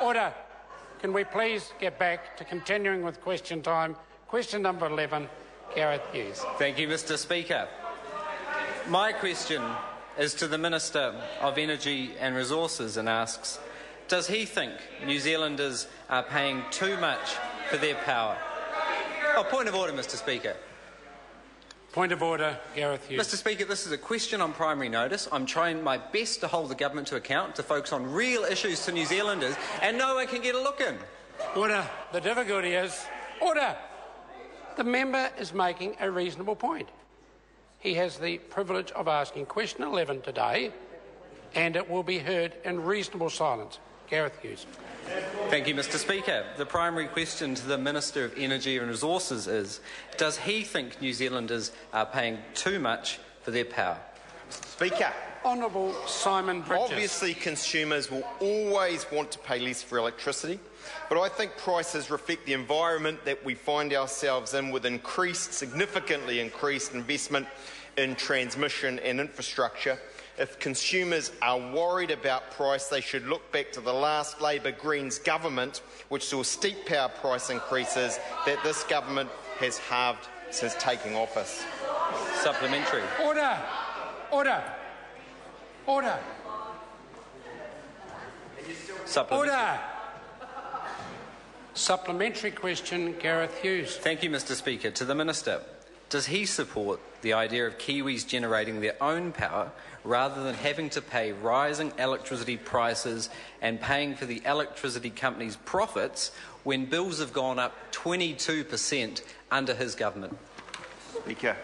Order. Can we please get back to continuing with question time? Question number 11, Gareth Hughes. Thank you, Mr. Speaker. My question is to the Minister of Energy and Resources and asks, does he think New Zealanders are paying too much for their power? Oh, point of order, Mr. Speaker. Point of order, Gareth Hughes. Mr. Speaker, this is a question on primary notice. I'm trying my best to hold the government to account, to focus on real issues to New Zealanders, and no one can get a look in. Order. The difficulty is... Order. The member is making a reasonable point. He has the privilege of asking question 11 today, and it will be heard in reasonable silence. Gareth Hughes. Thank you, Mr. Speaker. The primary question to the Minister of Energy and Resources is, does he think New Zealanders are paying too much for their power? Speaker. Honourable Simon Bridges. Obviously, consumers will always want to pay less for electricity, but I think prices reflect the environment that we find ourselves in, with significantly increased investment in transmission and infrastructure. If consumers are worried about price, they should look back to the last Labor Greens government, which saw steep power price increases that this government has halved since taking office. Supplementary. Order. Order. Order. Supplementary. Order. Supplementary question, Gareth Hughes. Thank you, Mr. Speaker. To the Minister, does he support the idea of Kiwis generating their own power rather than having to pay rising electricity prices and paying for the electricity company's profits when bills have gone up 22% under his government? Speaker.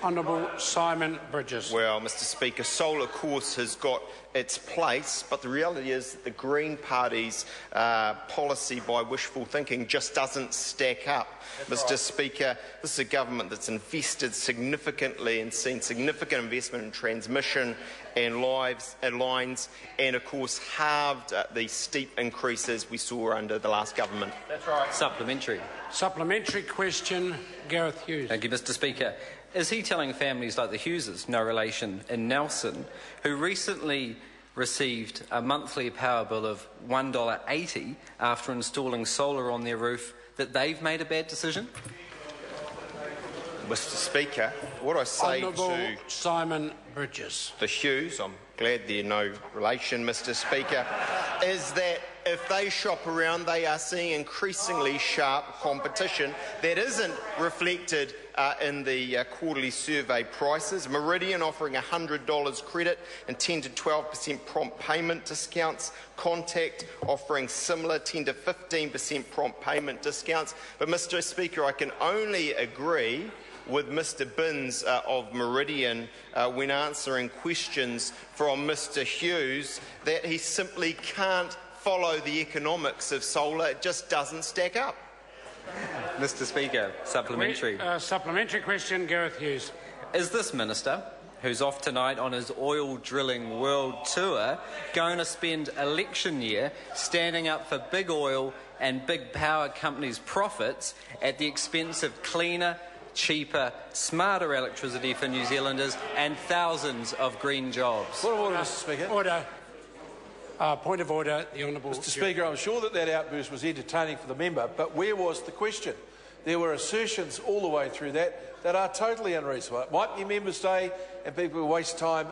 Honourable Simon Bridges. Well, Mr. Speaker, solar, of course, has got its place, but the reality is that the Green Party's policy by wishful thinking just doesn't stack up. That's Mr. Right. Speaker, this is a government that's invested significantly and seen significant investment in transmission and lines, and of course halved the steep increases we saw under the last government. That's right. Supplementary. Supplementary question, Gareth Hughes. Thank you, Mr. Speaker. Is he telling families like the Hugheses, no relation, in Nelson, who recently received a monthly power bill of $1.80 after installing solar on their roof, that they've made a bad decision? Mr. Speaker, what I say Honourable to Simon Bridges. The Hughes, I'm glad they're no relation, Mr. Speaker, is that if they shop around, they are seeing increasingly sharp competition that isn't reflected in the quarterly survey prices. Meridian offering $100 credit and 10 to 12% prompt payment discounts. Contact offering similar 10 to 15% prompt payment discounts. But, Mr. Speaker, I can only agree with Mr. Binns of Meridian when answering questions from Mr. Hughes that he simply can't follow the economics of solar. It just doesn't stack up. Mr. Speaker, supplementary. Supplementary question, Gareth Hughes. Is this minister, who's off tonight on his oil drilling world tour, going to spend election year standing up for big oil and big power companies' profits at the expense of cleaner, cheaper, smarter electricity for New Zealanders and thousands of green jobs? Point of order, Mr. Speaker. Order. Point of order, the Honourable... Mr. Speaker, I'm sure that outburst was entertaining for the member, but where was the question? There were assertions all the way through that are totally unreasonable. It might be Members' Day and people waste time.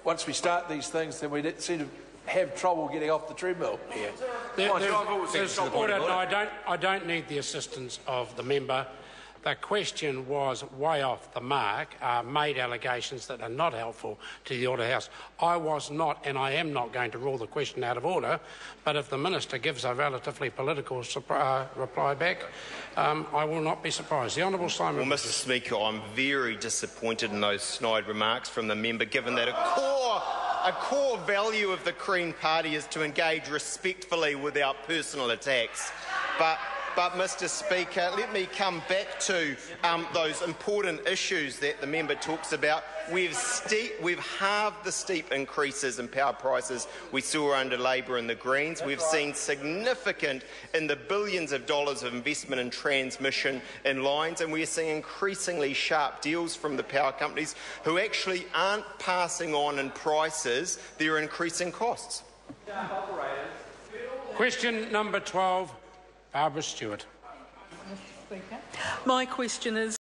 Once we start these things, then we seem to have trouble getting off the treadmill. Yeah. Order. No, I don't need the assistance of the member. The question was way off the mark, made allegations that are not helpful to the Order House. I was not, and I am not going to rule the question out of order, but if the Minister gives a relatively political reply back, I will not be surprised. The Honourable Simon. Well, Mr. Speaker, I'm very disappointed in those snide remarks from the member, given that a core value of the Green Party is to engage respectfully without personal attacks. But, Mr. Speaker, let me come back to those important issues that the member talks about. We've halved the steep increases in power prices we saw under Labor and the Greens. We've seen significant in the billions of dollars of investment in transmission and lines, and we're seeing increasingly sharp deals from the power companies who actually aren't passing on in prices their increasing costs. Question number 12, Barbara Stewart. My question is